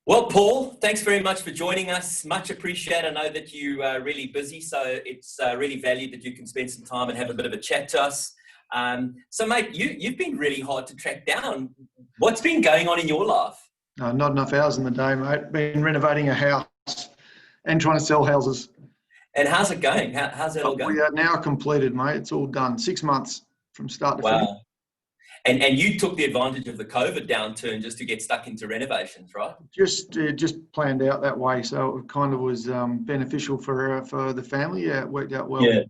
Well, Paul, thanks very much for joining us. Much appreciated. I know that you are really busy, so it's really valued that you can spend some time and have a bit of a chat to us. Mate, you've been really hard to track down. What's been going on in your life? Not enough hours in the day, mate. Been renovating a house and trying to sell houses. And how's it going? How's it all going? We are now completed, mate. It's all done. 6 months from start to finish. Wow. And you took the advantage of the COVID downturn just to get stuck into renovations, right? Just planned out that way, so it kind of was beneficial for the family. Yeah, it worked out well. Yeah.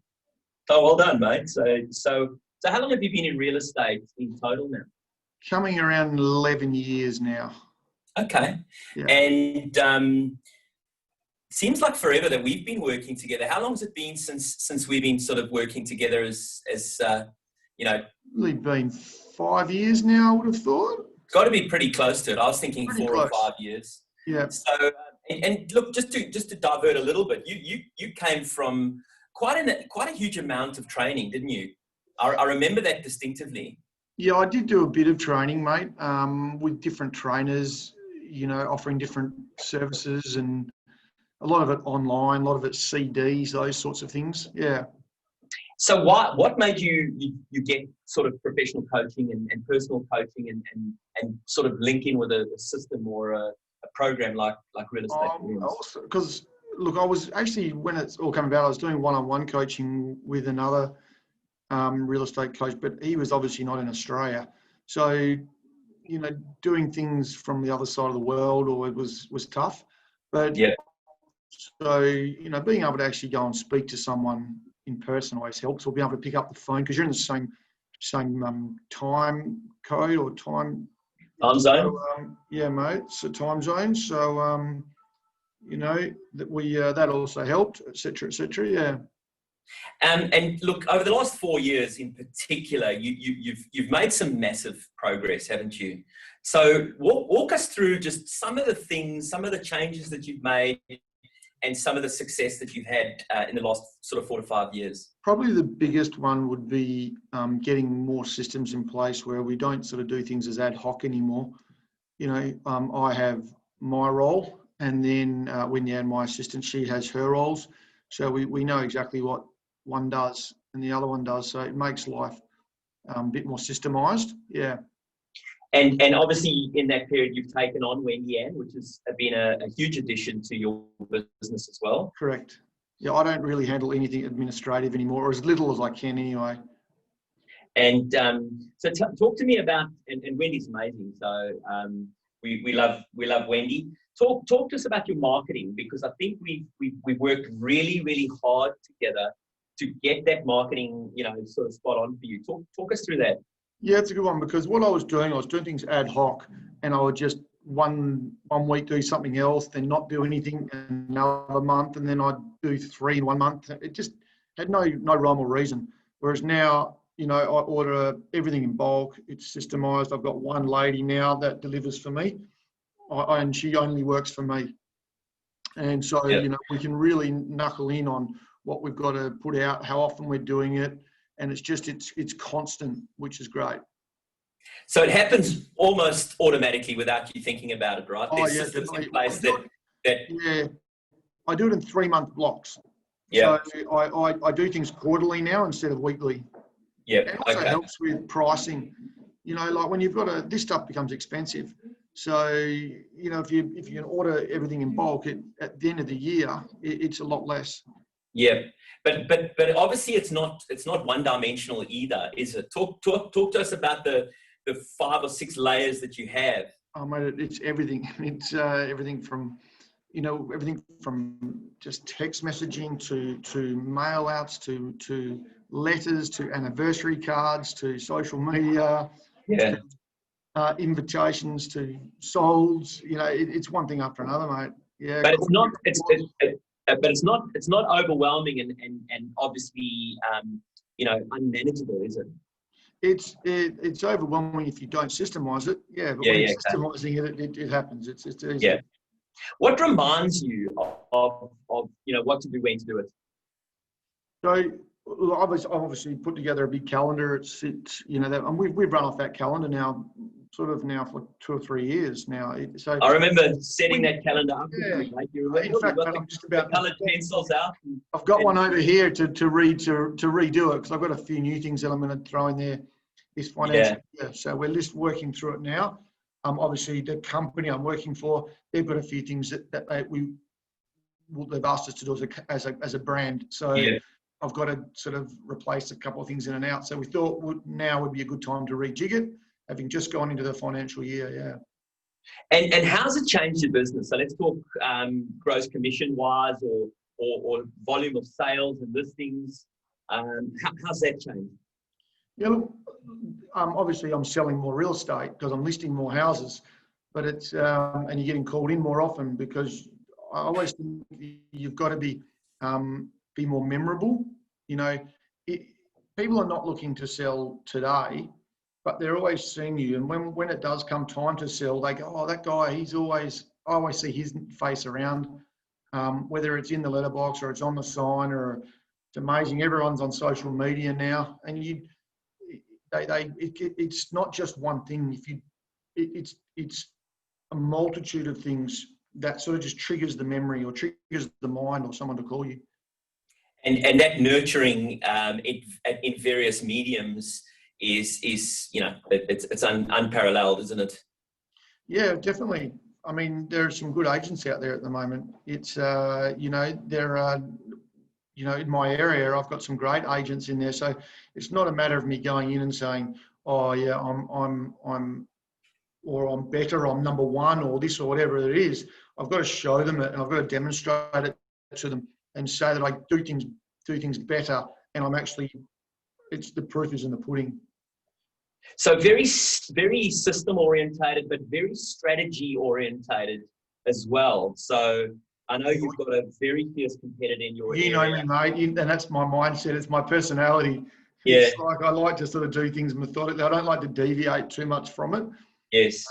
Oh, well done, mate. So how long have you been in real estate in total now? Coming around 11 years now. Okay. Yeah. And seems like forever that we've been working together. How long has it been since we've been sort of working together as Really been 5 years now, I would have thought. Got to be pretty close to it. I was thinking Pretty 4 close. or 5 years. Yeah. So, and look, just to divert a little bit, you came from quite a huge amount of training, didn't you? I remember that distinctively. Yeah, I did do a bit of training, mate, with different trainers, offering different services, and a lot of it online, a lot of it CDs, those sorts of things. Yeah. So what made you get sort of professional coaching and personal coaching and sort of link in with a system or a program like Real Estate? Because, look, I was actually, when it's all come about, I was doing one-on-one coaching with another real estate coach, but he was obviously not in Australia. So, doing things from the other side of the world was tough. But yeah. So, being able to actually go and speak to someone in person always helps, or being able to pick up the phone because you're in the same time code or time zone. So, yeah, mate. So time zone. So, that also helped, et cetera, yeah. And look, over the last 4 years in particular, you've made some massive progress, haven't you? So walk us through just some of the things, some of the changes that you've made, and some of the success that you've had in the last sort of 4 to 5 years. Probably the biggest one would be getting more systems in place where we don't sort of do things as ad hoc anymore. I have my role, and then Wendy and my assistant, she has her roles. So we know exactly what one does and the other one does. So it makes life a bit more systemised. Yeah. And obviously in that period you've taken on Wendy Ann, which has been a huge addition to your business as well. Correct. Yeah, I don't really handle anything administrative anymore, or as little as I can anyway. And so talk to me about, and Wendy's amazing. So we love Wendy. Talk to us about your marketing, because I think we've worked really, really hard together to get that marketing, sort of spot on for you. Talk us through that. Yeah, it's a good one, because what I was doing things ad hoc, and I would just one week do something else, then not do anything another month, and then I'd do 3 in 1 month. It just had no rhyme or reason. Whereas now, I order everything in bulk. It's systemised. I've got one lady now that delivers for me, and she only works for me. And so, we can really knuckle in on what we've got to put out, how often we're doing it. And it's constant, which is great. So it happens almost automatically without you thinking about it, right? There's systems in place that. Yeah, I do it in 3-month blocks. Yeah. So I do things quarterly now instead of weekly. Yeah. It also helps with pricing. Like when you've got this stuff becomes expensive. So, if you can order everything in bulk, at the end of the year, it's a lot less. Yeah, but obviously it's not one-dimensional either, is it? Talk to us about the 5 or 6 layers that you have. Oh, mate, it's everything. It's everything from just text messaging to mail outs to letters to anniversary cards to social media. Yeah. To, invitations to solds. It's one thing after another, mate. Yeah. But it's not overwhelming and obviously unmanageable, is it? It's overwhelming if you don't systemize it. Yeah, but when you're systemizing it happens. It's easy. Yeah. What reminds you of what to do, when to do it? So I've obviously put together a big calendar. And we've run off that calendar now sort of now for 2 or 3 years now. So I remember setting that calendar up. Yeah. You remember? In fact, got I'm just about the coloured pencils out. I've got one over here to redo it, because I've got a few new things that I'm going to throw in there this financial year. So we're just working through it now. Obviously, the company I'm working for, they've got a few things that they've asked us to do as a brand. So I've got to sort of replace a couple of things in and out. So we thought now would be a good time to rejig it, having just gone into the financial year. Yeah. And how's it changed your business? So let's talk gross commission wise, or volume of sales and listings. How's that changed? Yeah, look, obviously I'm selling more real estate because I'm listing more houses, but it's and you're getting called in more often, because I always think you've got to be more memorable. You know, people are not looking to sell today, but they're always seeing you. And when it does come time to sell, they go, "Oh, that guy, I always see his face around," whether it's in the letterbox or it's on the sign, or it's amazing. Everyone's on social media now, and it's not just one thing. It's a multitude of things that sort of just triggers the memory or triggers the mind or someone to call you. And that nurturing in various mediums is it's unparalleled, isn't it? Yeah, definitely. I mean, there are some good agents out there at the moment. It's there are in my area, I've got some great agents in there. So it's not a matter of me going in and saying, "Oh yeah, I'm better, I'm number one," or this or whatever it is. I've got to show them it, and I've got to demonstrate it to them and say that I do things better, and it's the proof is in the pudding. So very, very system orientated, but very strategy orientated as well. So I know you've got a very fierce competitor in your area. You know me, mate, and that's my mindset. It's my personality. Yeah. It's like I like to sort of do things methodically. I don't like to deviate too much from it. Yes.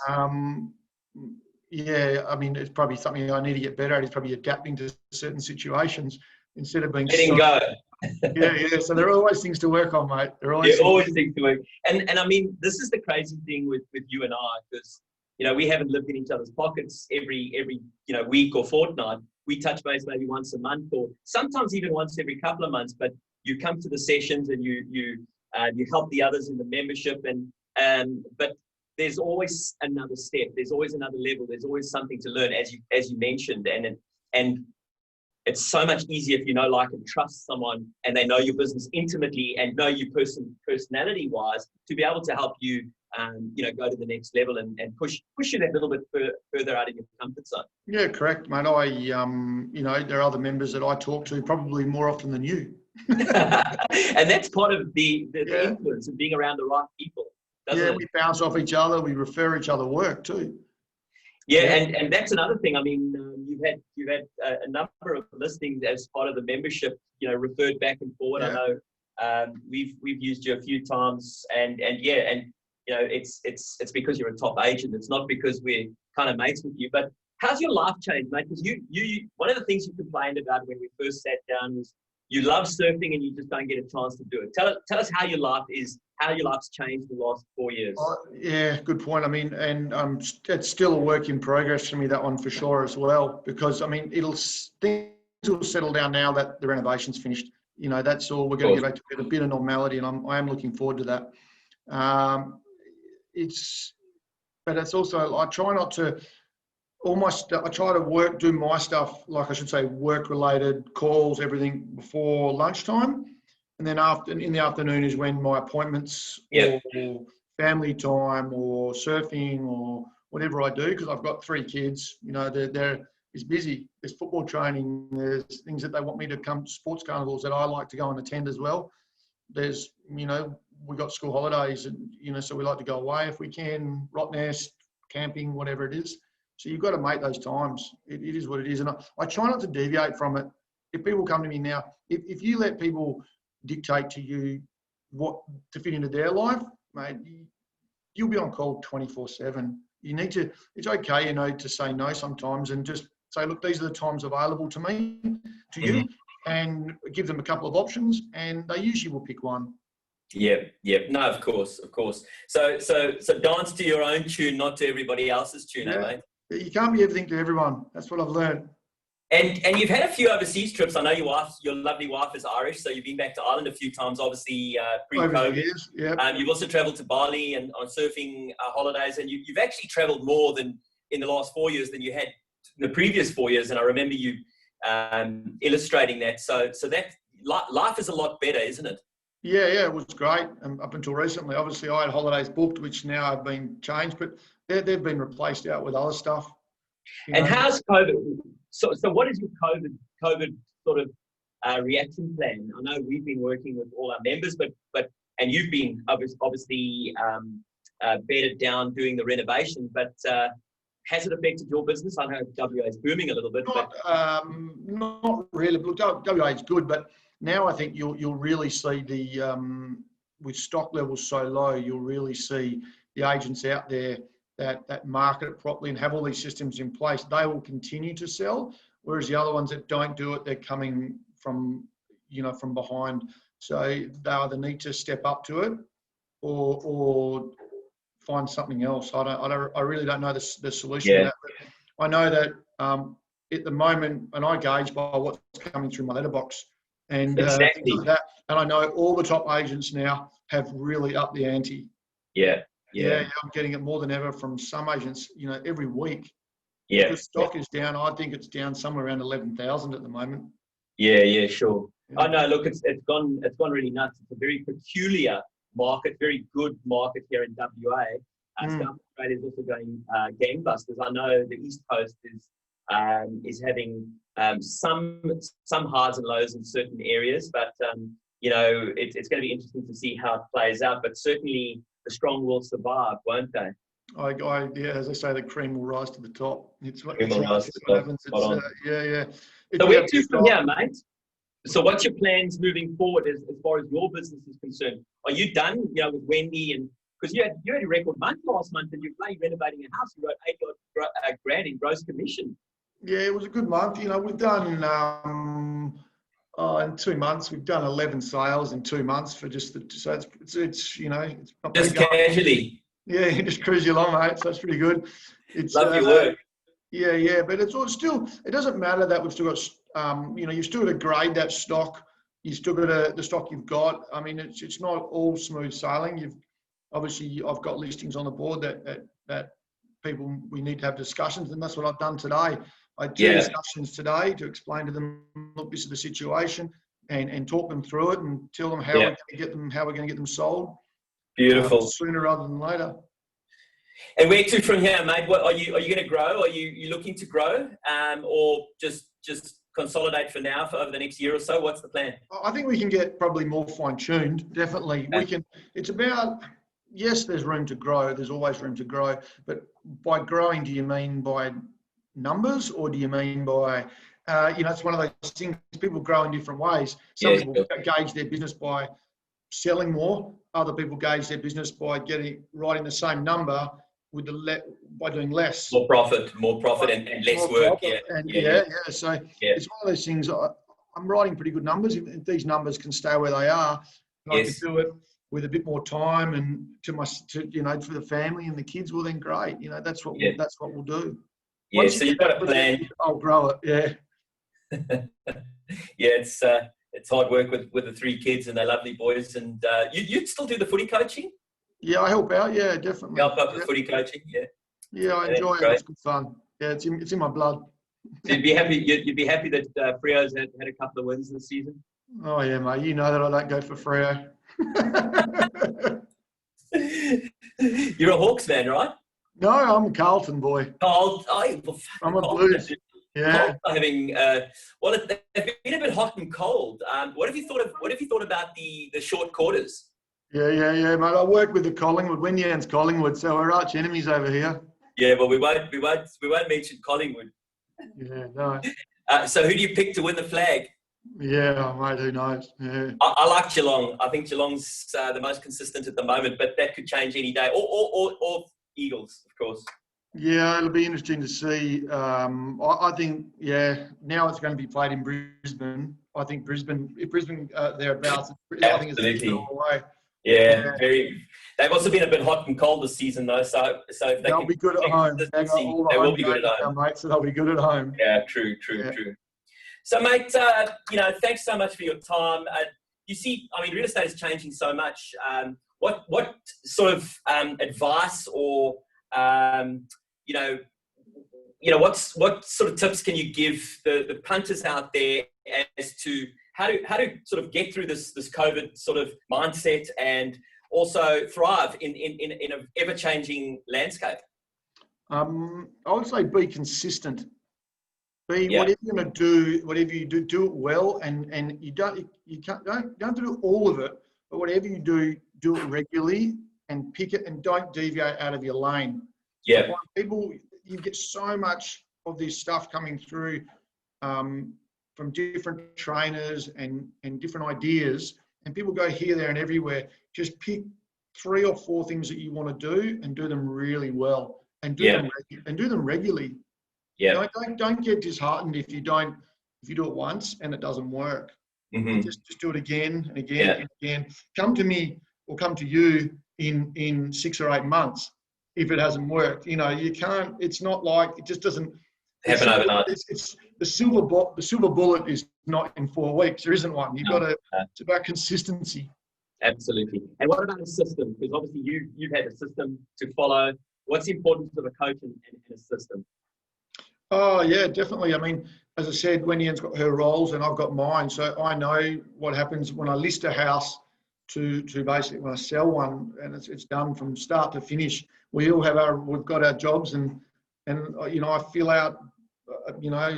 Yeah, I mean, it's probably something I need to get better at. Is probably adapting to certain situations instead of being letting go. Yeah. So there are always things to work on, mate. There are always things to work. And I mean, this is the crazy thing with you and I, because we haven't lived in each other's pockets every week or fortnight. We touch base maybe once a month, or sometimes even once every couple of months. But you come to the sessions and you help the others in the membership, but there's always another step. There's always another level. There's always something to learn, as you mentioned, and it's so much easier if you know, like, and trust someone, and they know your business intimately and know you personality-wise, to be able to help you, go to the next level and push you that little bit further out of your comfort zone. Yeah, correct, mate. There are other members that I talk to probably more often than you. And that's part of the influence of being around the right people. We bounce off each other. We refer each other work too. Yeah, and that's another thing. I mean, you've had a number of listings as part of the membership, referred back and forward. Yeah. I know we've used you a few times, and it's because you're a top agent. It's not because we're kind of mates with you. But how's your life changed, mate? Because you one of the things you complained about when we first sat down was you love surfing and you just don't get a chance to do it. Tell us how your life's changed in the last 4 years. Yeah, good point. I mean, and it's still a work in progress for me, that one for sure as well, because I mean, things will settle down now that the renovation's finished. That's all. We're going to get back to a bit of normality, and I am looking forward to that. But it's also, I try not to. I try to do my stuff, like I should say, work-related calls, everything before lunchtime, and then in the afternoon is when my appointments or family time or surfing or whatever I do, because I've got 3 kids. It's busy. There's football training. There's things that they want me to come to, sports carnivals that I like to go and attend as well. There's, we got school holidays, and so we like to go away if we can, Rottnest, camping, whatever it is. So you've got to make those times. It is what it is. And I try not to deviate from it. If people come to me now, if you let people dictate to you what to fit into their life, mate, you'll be on call 24/7. You need to, it's okay, to say no sometimes and just say, look, these are the times available to me, to you, and give them a couple of options, and they usually will pick one. Yeah, yeah. No, of course, of course. So dance to your own tune, not to everybody else's tune, eh, mate? You can't be everything to everyone. That's what I've learned. And you've had a few overseas trips. I know your lovely wife is Irish, so you've been back to Ireland a few times, obviously Over the pre-COVID. years, yeah. You've also travelled to Bali and on surfing holidays, and you've actually travelled more than in the last 4 years than you had the previous 4 years. And I remember you illustrating that. So that life is a lot better, isn't it? Yeah, it was great. Up until recently, obviously, I had holidays booked, which now have been changed, but they've been replaced out with other stuff. And how's COVID? So what is your COVID sort of reaction plan? I know we've been working with all our members, but you've been obviously bedded down doing the renovation, but has it affected your business? I know WA is booming a little bit. Not really. Look, WA is good, but now I think you'll really see with stock levels so low, you'll really see the agents out there that market it properly and have all these systems in place. They will continue to sell, whereas the other ones that don't do it, they're coming from behind. So they either need to step up to it or find something else. I really don't know the solution to that. But I know that at the moment, and I gauge by what's coming through my letterbox and things like that. And I know all the top agents now have really upped the ante. Yeah, I'm getting it more than ever from some agents, every week. Yeah. The stock is down. I think it's down somewhere around 11,000 at the moment. Yeah, sure. Yeah. I know. Look, it's gone really nuts. It's a very peculiar market, very good market here in WA. South Australia is also going gangbusters. I know the East Coast is having some highs and lows in certain areas, but it's going to be interesting to see how it plays out. But certainly the strong will survive, won't they? As I say, the cream will rise to the top. It's what happens. Yeah. So where to from here, mate? So what's your plans moving forward as far as your business is concerned? Are you done, with Wendy? And because you had a record month last month, and you're renovating a house. You wrote $8 grand in gross commission. Yeah, it was a good month. We've done in 2 months, we've done 11 sales in 2 months for just it's not just casually. Yeah, you just cruise along, mate. So it's pretty good. It's lovely work. Yeah, but it's all still. It doesn't matter that we've still got. You still got to grade that stock. You still got the stock you've got. I mean, it's not all smooth sailing. I've got listings on the board that people we need to have discussions, and that's what I've done today. I had 2 discussions today to explain to them, look, this is the situation, and talk them through it and tell them how we're going to get them sold. Beautiful. Sooner rather than later. And where to from here, mate? What are you going to grow? Are you looking to grow, or just consolidate for now for over the next year or so? What's the plan? I think we can get probably more fine-tuned. Definitely, we can. It's about, yes, there's room to grow. There's always room to grow. But by growing, do you mean by numbers, or do you mean by it's one of those things. People grow in different ways. Some people gauge their business by selling more. Other people gauge their business by writing the same number by doing less. More profit and less work. So it's one of those things. I'm writing pretty good numbers. If these numbers can stay where they are, I can do it with a bit more time and for the family and the kids. Well, then great. That's what we'll do. Yeah. So you've got a plan. I'll grow it. Yeah. It's hard work with the 3 kids, and they're lovely boys. And you still do the footy coaching? Yeah, I help out. Yeah, definitely. Help out with footy coaching. Yeah. Yeah, I enjoy it. It's good fun. Yeah, it's in my blood. So you'd be happy that Freo's had a couple of wins this season? Oh yeah, mate. You know that I don't go for Freo. You're a Hawks fan, right? No, I'm a Carlton boy. I'm a Blues. Yeah. Having they've been a bit hot and cold. What have you thought about the short quarters? Yeah, mate. I work with the Collingwood, Wynyard's Collingwood, so we're arch enemies over here. Yeah, well, we won't mention Collingwood. Yeah, no. So who do you pick to win the flag? Yeah, mate. Who knows? Yeah. I like Geelong. I think Geelong's the most consistent at the moment, but that could change any day. Or Eagles, of course. Yeah, it'll be interesting to see. I think, now it's going to be played in Brisbane. I think if Brisbane thereabouts, I think it's all the way. Yeah, very. They've also been a bit hot and cold this season, though. So if they'll be good at home. They got all the they home will be good at home, mate. So they'll be good at home. Yeah, true. So, mate, thanks so much for your time. You see, I mean, real estate is changing so much. What sort of advice or what sort of tips can you give the punters out there as to how to sort of get through this COVID sort of mindset and also thrive in an ever-changing landscape? I would say be consistent. Yeah. Whatever you're going to do, whatever you do it well, and you don't have to do all of it, but whatever you do it regularly and pick it, and don't deviate out of your lane. Yeah. People, you get so much of this stuff coming through from different trainers and different ideas, and people go here, there, and everywhere. Just pick 3 or 4 things that you want to do and do them really well, and do them regularly. Yeah. Don't get disheartened if you do it once and it doesn't work. Mm-hmm. Just do it again and again and again. Come to me or come to you in 6 or 8 months if it hasn't worked. You can't. It's not like it just doesn't happen overnight. It's the silver bullet is not in 4 weeks. There isn't one. You've got to. It's about consistency. Absolutely. And what about a system? Because obviously you've had a system to follow. What's the importance of a coach in a system? Oh yeah, definitely. I mean, as I said, Wendy Ann's got her roles and I've got mine. So I know what happens when I list a house to basically when I sell one, and it's done from start to finish. We've got our jobs, and I fill out.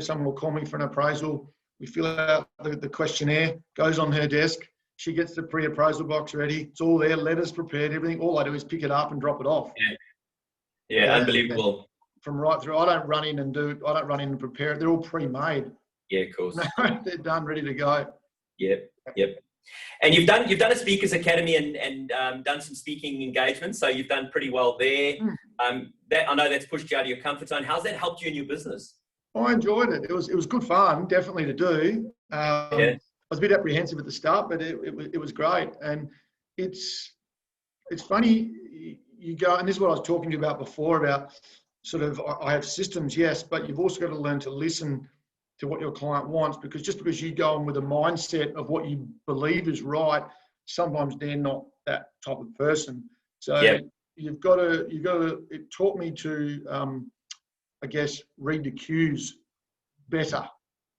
Someone will call me for an appraisal. We fill out the questionnaire, goes on her desk. She gets the pre-appraisal box ready. It's all there, letters prepared, everything. All I do is pick it up and drop it off. Yeah, unbelievable. From right through, I don't run in and prepare it. They're all pre-made. Yeah, of course. They're done, ready to go. Yep. And you've done a speakers academy and done some speaking engagements, so you've done pretty well there. That I know that's pushed you out of your comfort zone. How's that helped you in your business? I enjoyed it. It was good fun, definitely to do. I was a bit apprehensive at the start, but it was great. And it's funny, you go, and this is what I was talking to you about before, about sort of, I have systems, yes, but you've also got to learn to listen to what your client wants, because just because you go in with a mindset of what you believe is right, sometimes they're not that type of person. So you've got to, it taught me to, I guess, read the cues better.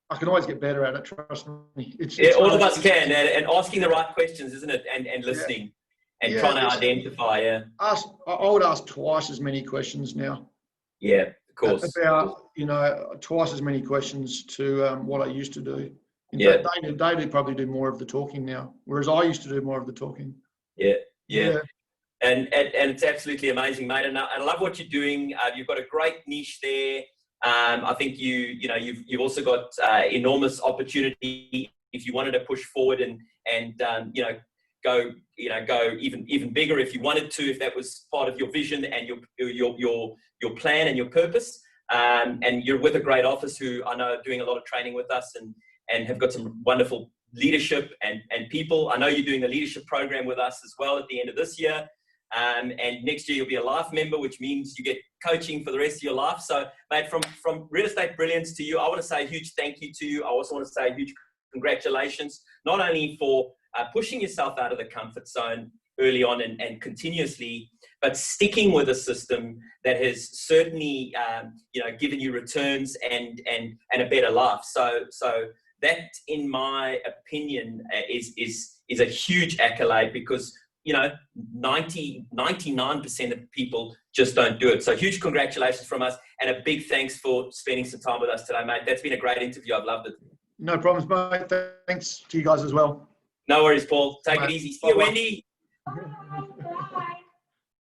I can always get better at it, trust me. All of us can, and asking the right questions, isn't it? And listening and trying to identify, I would ask twice as many questions now. Yeah, of course. About, twice as many questions to what I used to do. In fact, they probably do more of the talking now, whereas I used to do more of the talking. Yeah. And it's absolutely amazing, mate. And I love what you're doing. You've got a great niche there. I think you've also got enormous opportunity if you wanted to push forward and go even bigger if you wanted to, if that was part of your vision and your plan and your purpose. And you're with a great office who I know are doing a lot of training with us and have got some wonderful leadership and people. I know you're doing the leadership program with us as well at the end of this year. And next year you'll be a life member, which means you get coaching for the rest of your life. So, mate, from Real Estate Brilliance to you, I want to say a huge thank you to you. I also want to say a huge congratulations, not only for pushing yourself out of the comfort zone early on and continuously, but sticking with a system that has certainly given you returns and a better life. So that, in my opinion, is a huge accolade, because 99% of people just don't do it. So huge congratulations from us, and a big thanks for spending some time with us today, mate. That's been a great interview. I've loved it. No problems, mate. Thanks to you guys as well. No worries, Paul. Take it easy. See you, Wendy.